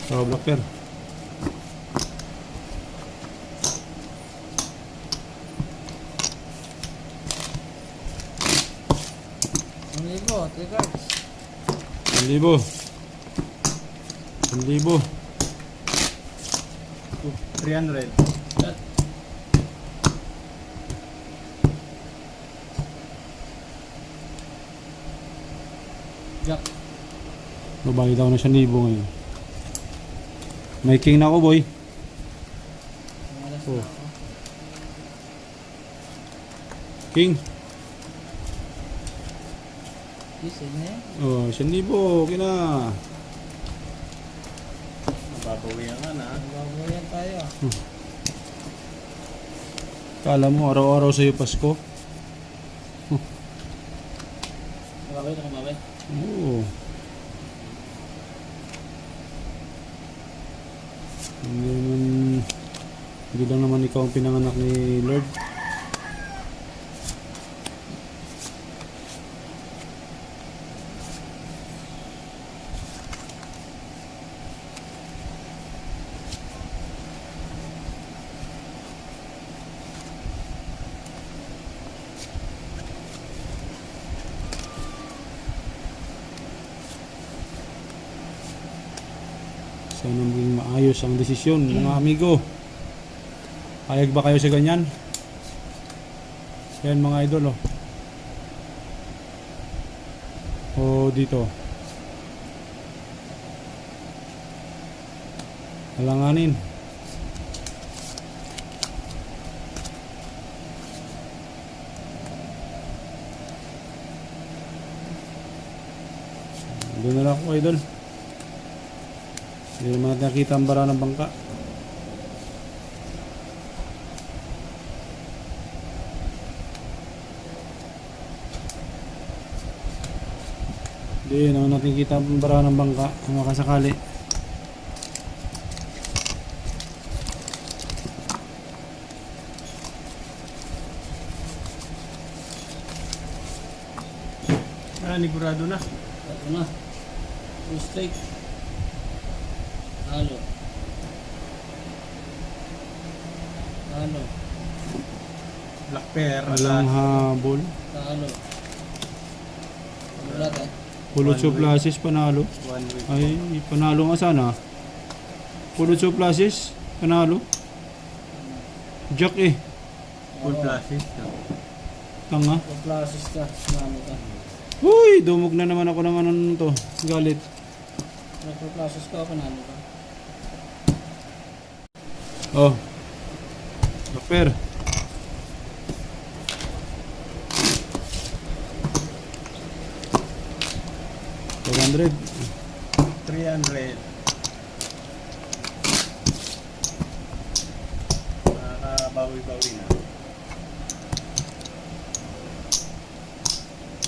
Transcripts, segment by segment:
Oh, blocker. Ang libo, 3 cards. 1,000. 1,000. 300. Jack. Babayad ako na 1,000 ngayon. May king na ako, boy. Malas Oh. na ako. King. Gising na yan. Oh, 1,000. Okay na. Babawian ka na. Babayan tayo. Kala mo, araw-araw sa'yo Pasko. Nakabay na kumabay. Oo. Hindi lang naman ikaw ang pinanganak ni Lord. Sana maging maayos ang desisyon, mga amigo. Payag ba kayo sa ganyan? Yan mga idol, oh. O dito. Alanganin. Doon na lang ako, idol. Hindi naman natin nakita ang bara ng bangka. Hindi naman natin kita ang bara ng bangka kung makasakali. Nigurado na. Ito na. Full straight. Halo. Halo. Black pair. Walang habol. Halo. Wala tayo. Pulot two places, panalo. 1 week. Ay, panalo nga sana. Pulot two places, panalo. Jack eh. Full classes. Tanga. Full classes ka. Mano ka. Uy, dumog na naman ako ng ano to. Galit. Full classes ka. Panalo ka. Oh. Super. $400. 300. Nakakabawi-bawi na.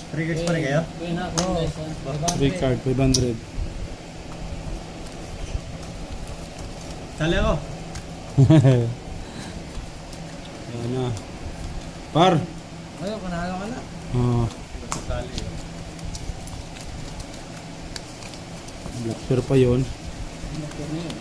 3 cards pa rin kayo? Kaya na ako guys. ha? 3 card, 500. Sali ako. Yan na. Par. Ayun, panalo ka na. Oh, Sali. black pair pa yon. Bakit na yun?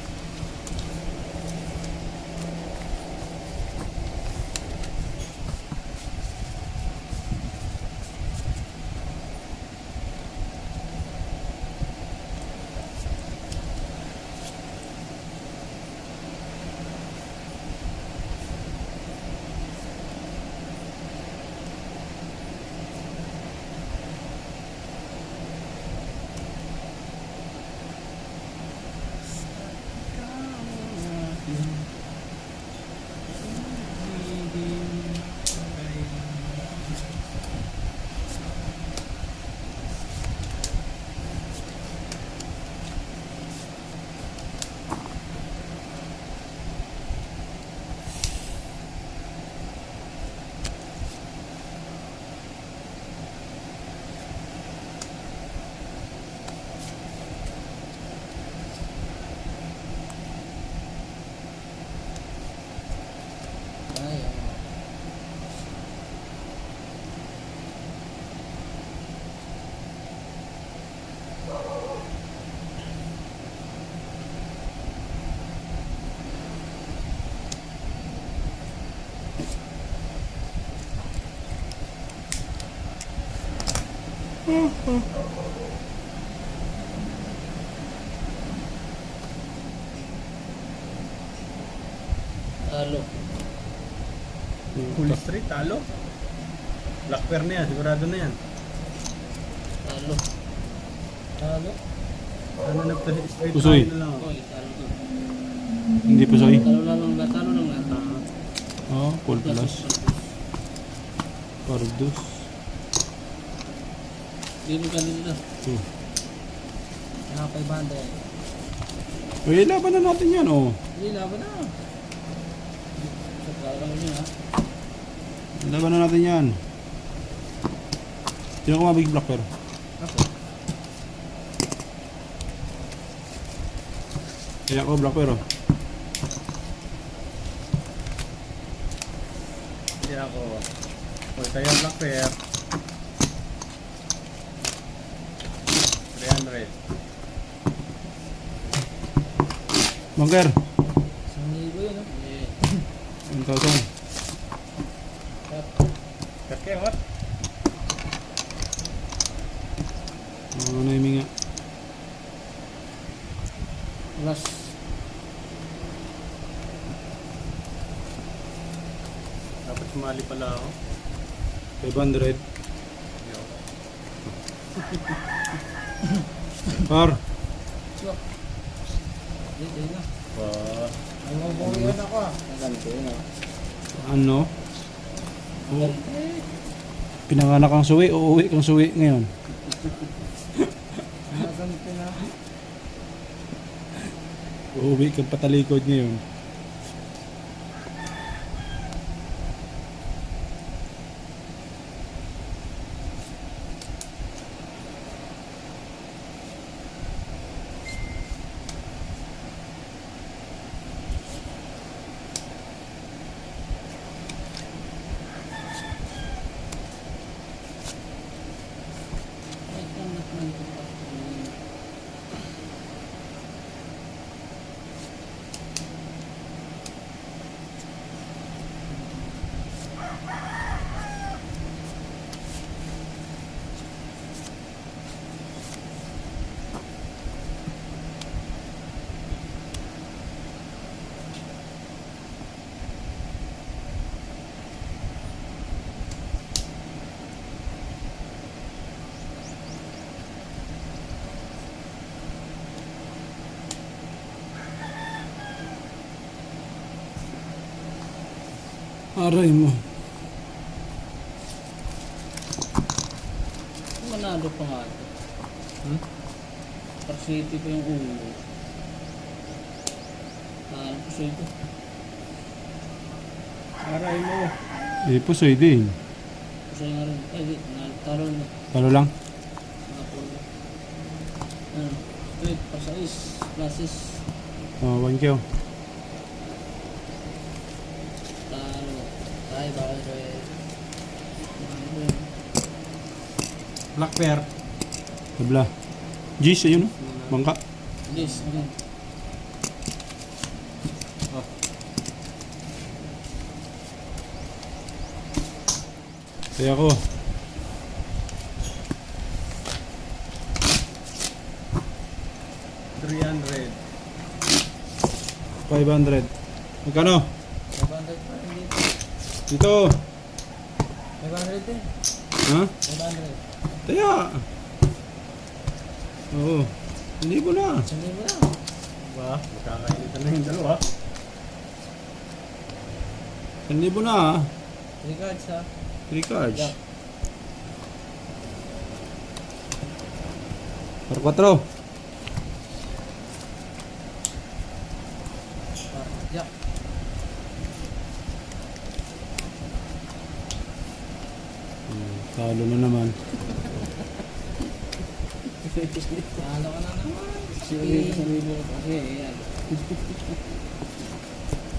Talo. Full street, talo. Black pair na yan, sigurado na yan. Talo. Talo. Ano na straight Pusoy. tayo na lang. Okay, talo to. Hindi pa soy. Talo lang lang. Talo lang lang. Oh, full plus. Pardus. Dito ka dito. Nakapay banda yan. Uy, laban na natin yan, oh. Hindi, laban na. So, talo lang yun ha. Laban na natin yan. Sino ko mabig black pair? Ako. Kaya ko black pair, oh. Hindi ako. Uy, kaya black pair. 300. Bangker. 1,000 yun, no? Yeah. 1,000. Okay, what? Ano yung minga? Plus. Dapat sumali pala ako. 500. Par. So. Dito yun na. Wow. Ay, mabuhay ako ah. Naganto yun ah. Ano? Oh, pinanganak kang suwi, uuwi kang suwi ngayon. Naganto na. Uuwi kang patalikod ngayon. Ay, kanat man ito pa. Aray mo. Manado pa nga ito. Parsiti pa yung ulo. Ano po siya ito? Aray mo. Eh, pusoy din. Siya nga rin. Ay, di. Talo na. Talo lang. Napulo. Ano? Straight pa sa classes. Oh, 1K. Talo. Ay, bakal red. Ano yun? Black pair. Tabla. G's, ayun, no? Bangka. Yes, ano? Oh. Kaya ko. $300. 500. Magkano? 500 pa rin dito. Dito. 500 din. Ha? 500. Kaya. Oo. Hindi mo na. Sandi mo na. Ba, magkakainitan na yung dalawa. 1,000 na, ha? 3 cards ha. 3 cards. Yeah. Par 4. Yeah. Talo na naman. Talo ka na naman. Sige, yan.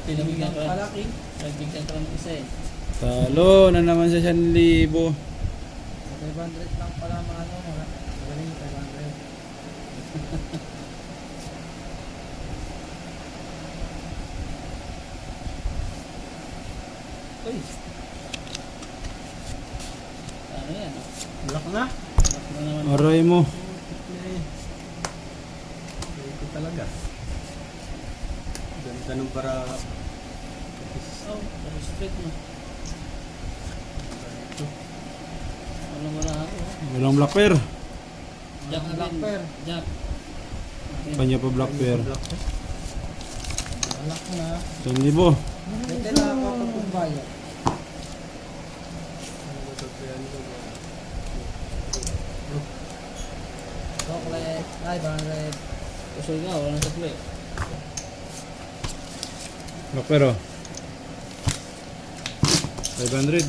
Pinabigyan ka. Palaki. Nagbigyan ka ng isa eh. Talo na naman sa 1,000. 500 lang pala maano mo ha. Magaling 500. Uy. Ano yan? Black na. Black Ano naman? Aray mo. Ito talaga. Ganda nung para... Oh, pero straight mo. Walang wala ako. Walang black pair. Jack Black din. pair. Jack. Kanya pa black pair. Alak na. 1,000. Pwede na ako kung bayad. Chocolate. Ay, 100. Kusol ka, wala nang sakli. Black pair oh. 500.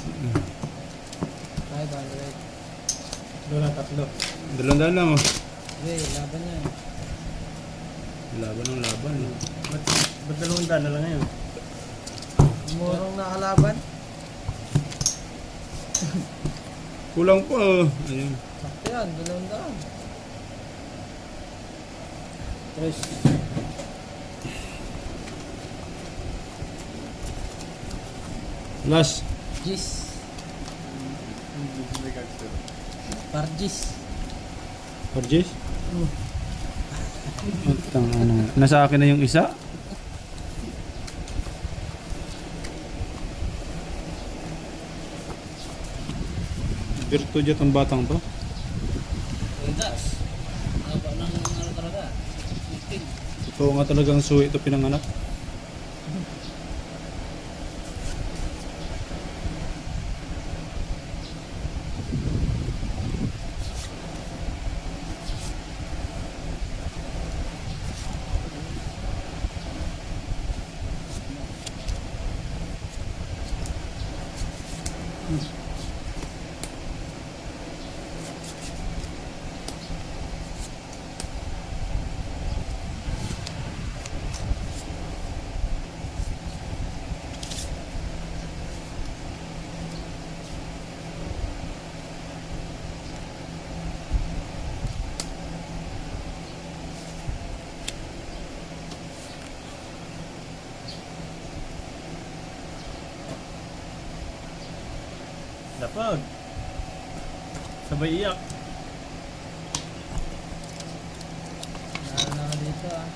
500. Doon na, tatlo. 200 lang oh. Hindi, laban yan. Laban ng laban. Ba't 200 na lang ngayon? Murong nakalaban. Kulang pa oh. Ayun. Sakto yan, 200. Tres. Last. Gis. Pargis. Purchase? Utang ano. Nasa akin na yung isa. Virtu dyan ang batang to. Redas. Haba ng ano talaga. 15. Ito nga talagang suwi ito pinanganak. Lapag. Sabay iyak. Ano na dito ah.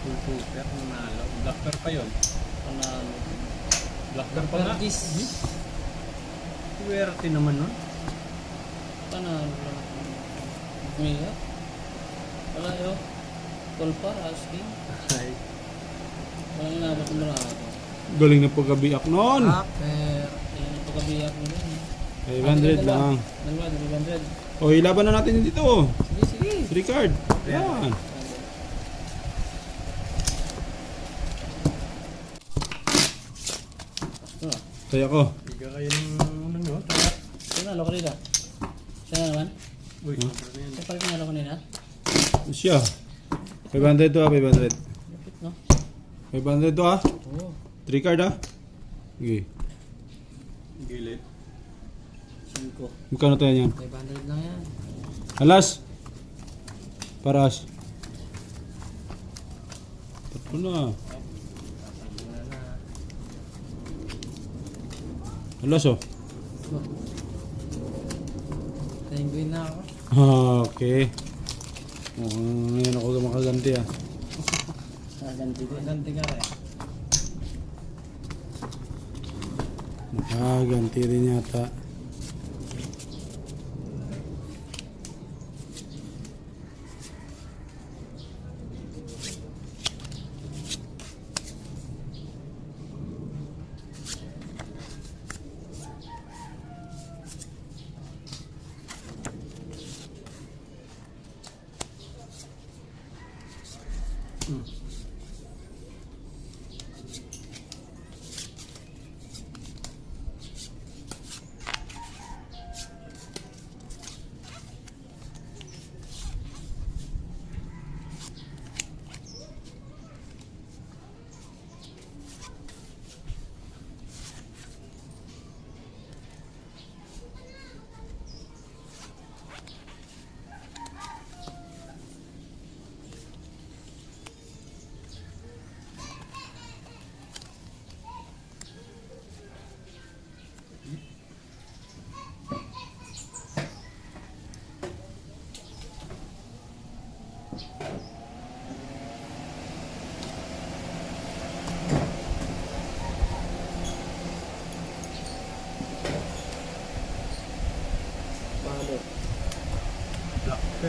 Full super, nanalo. Black pair pa yun. Panalo. Black pair pa nga. Pargis. Swerte naman nun. Panalo lang. Umiyak. Wala yun. Tulpa, asking. Ay. Walang inabot mo lang ako. Galing na pagkabiyak noon. Paper. Yan ang pagkabiyak mo din. 500 lang. Dalawa, 200. O ilaban na natin dito. Sige, sige. 3 card. Yan. Ano? Kaya ko. Higa kayo ng ano nyo. Takat. Panalo kanina. Siya na naman. Uy, sobra na yan. Siya pala panalo kanina. Siya. 500 to ah, 500. Lupit, no? 500 to ah. Oo. 3 card ah. Okay. Gilid. 5. Magkano tayo yan? 500 lang yan. Alas. Paras. Tatlo na. Wala na. Alas oh. Penguin na ako. Okay. Ngayon ako makaganti ah. Ganti din. Maganti ka rin. Makaganti rin yata.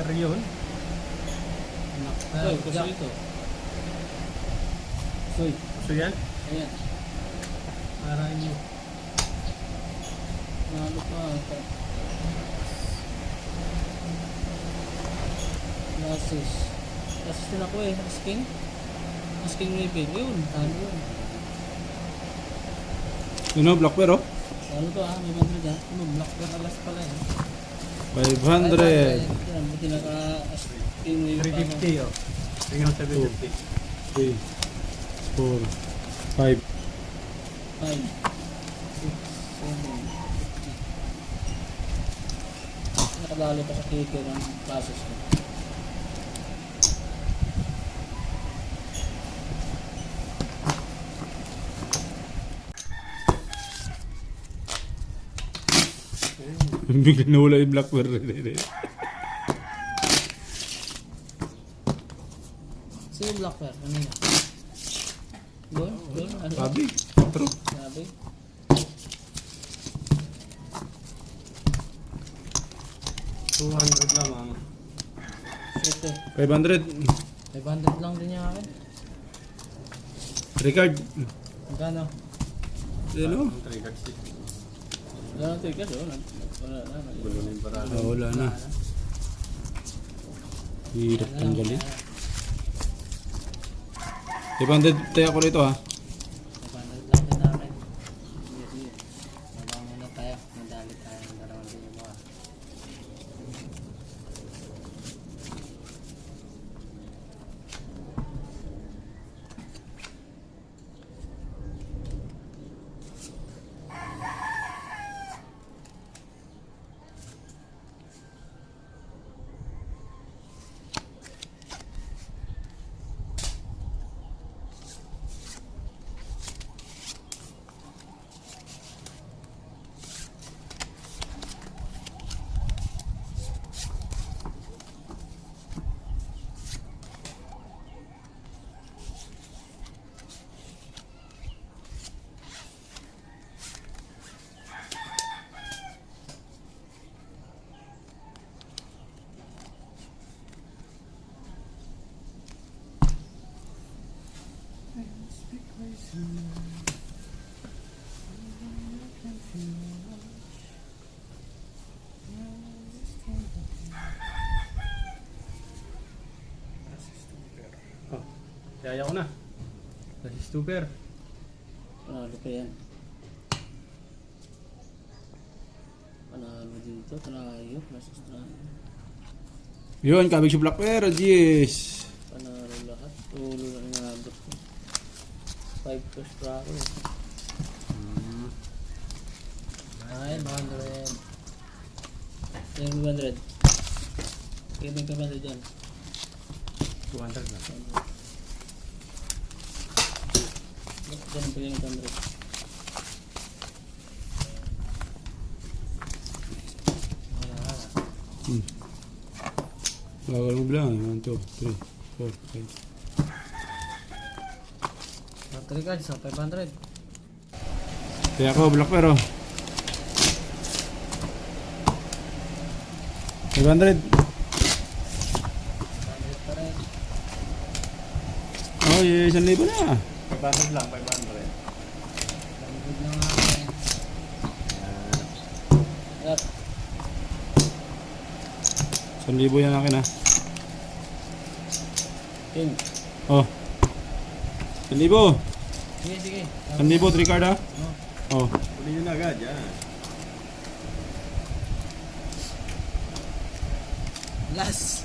per yun. Soy, kusa ito. Soy. So yan, Ayan. marahin nyo. Nalo pa. Lasis. Lasis din ako eh. Asking. Asking level. Yun. Talo yun. Yun o, black pair oh. Ano to ah? May 100 ah. Ano? Black per alas pala eh. 500. Yan. Buti naka-asking level pa ako. 350 oh. Tingnan 750. 3, 4, 5. 5, 6, 7, 8. Nakadali pa sa kicker ang classes ko. Bigla nawala yung black pair. Sino black pair? Kanina? Doon? Doon? Ano? Sabi, true. Sabi? $200 lamang. Ito. 500. 500 lang din yung akin. Ricard. Magkano? Yan o. Ang trigger stick. Wala nang ticket. Wala na. Gulo na yung barado. Wala na. Hirap tanggalin. 500 tayo ako rito ha. 500 lang din namin. Sige, sige. Mabang muna tayo. Madali tayo ng dalawang libo ah. Oh, yaya ko na. That's super. Panalo pa yan. Panalo dito. Panalo. Nasa strand. Yun, kabig si black pair. Jeez. Panalo lahat. Ulo lang yung nabot ko. 5 cash pa ako eh. Ay, 100. Yung 100. Kaya may 100 dyan. 200 lang. Dyan pa yung 100. Wala. Bagal mo bilang. 1, 2, 3, 4, 5. Battery cards, 500. Kaya ako, black pair oh. 500. 100 pa rin. Oh, 1,000 na. 500 lang, 500. 100 lang ako eh. At 1,000 yan akin ha. King. Oh. 1,000. Sige, sige. 1,000, 3 card ha. Oh. Uli nyo na agad, yan. Last.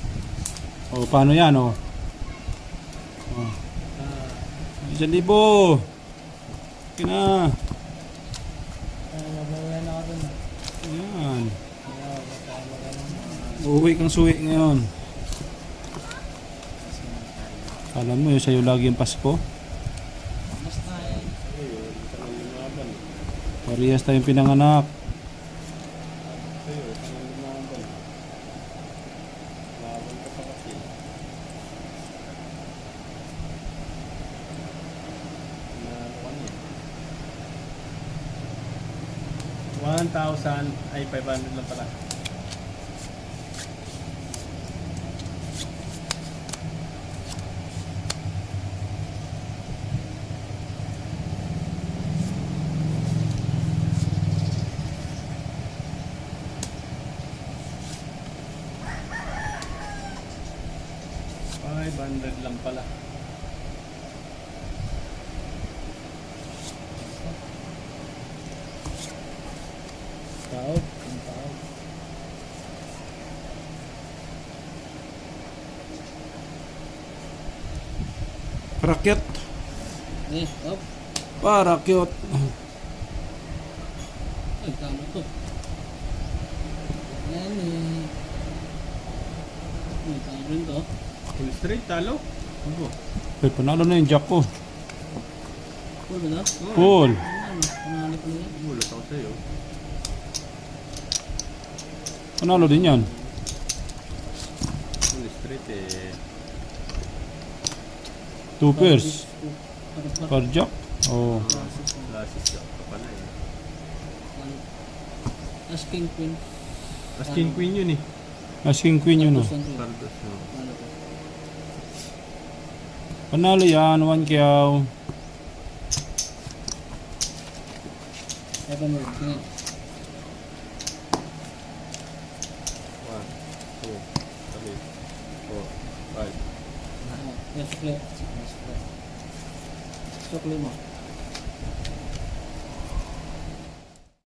Oh, paano yan oh? Oh. 1,000. Okay na. Mabawayan ako dun. Ayan. Kaya, baka magandang. Uuwi kang suwi ngayon. Alam mo yun, sa'yo lagi yung Pasko. Mas na eh. Ayun, ito na lumaban. Parehas tayong pinanganak. Ayun, ito na lumaban. Laban ka pa kasi. Nanalo ka niya. 1,000 ay 500 lang pala. 500 lang pala. Taog. Ang taog. Parakyat. Up. Parakyat. Ay, tama to. Yan eh. Ay, tama rin to. Full straight, talo. Ano? Ay, panalo na yung jack ko. Cool ba na? Cool. Ano? Panalo ko na yan. Mulat ako sa'yo. Panalo din yan. Full straight eh. 2 pairs. Per jack. Oh. Lasis ka pa pala eh. As king queen. As king queen yun eh. Asking queen yun, oh. Cardos, no? Ano to? Panalo yan, 1 kyaw. Evan Ward. Tingin. 1, 2, 3, 4, 5. Yes, sukli. Sukli mo.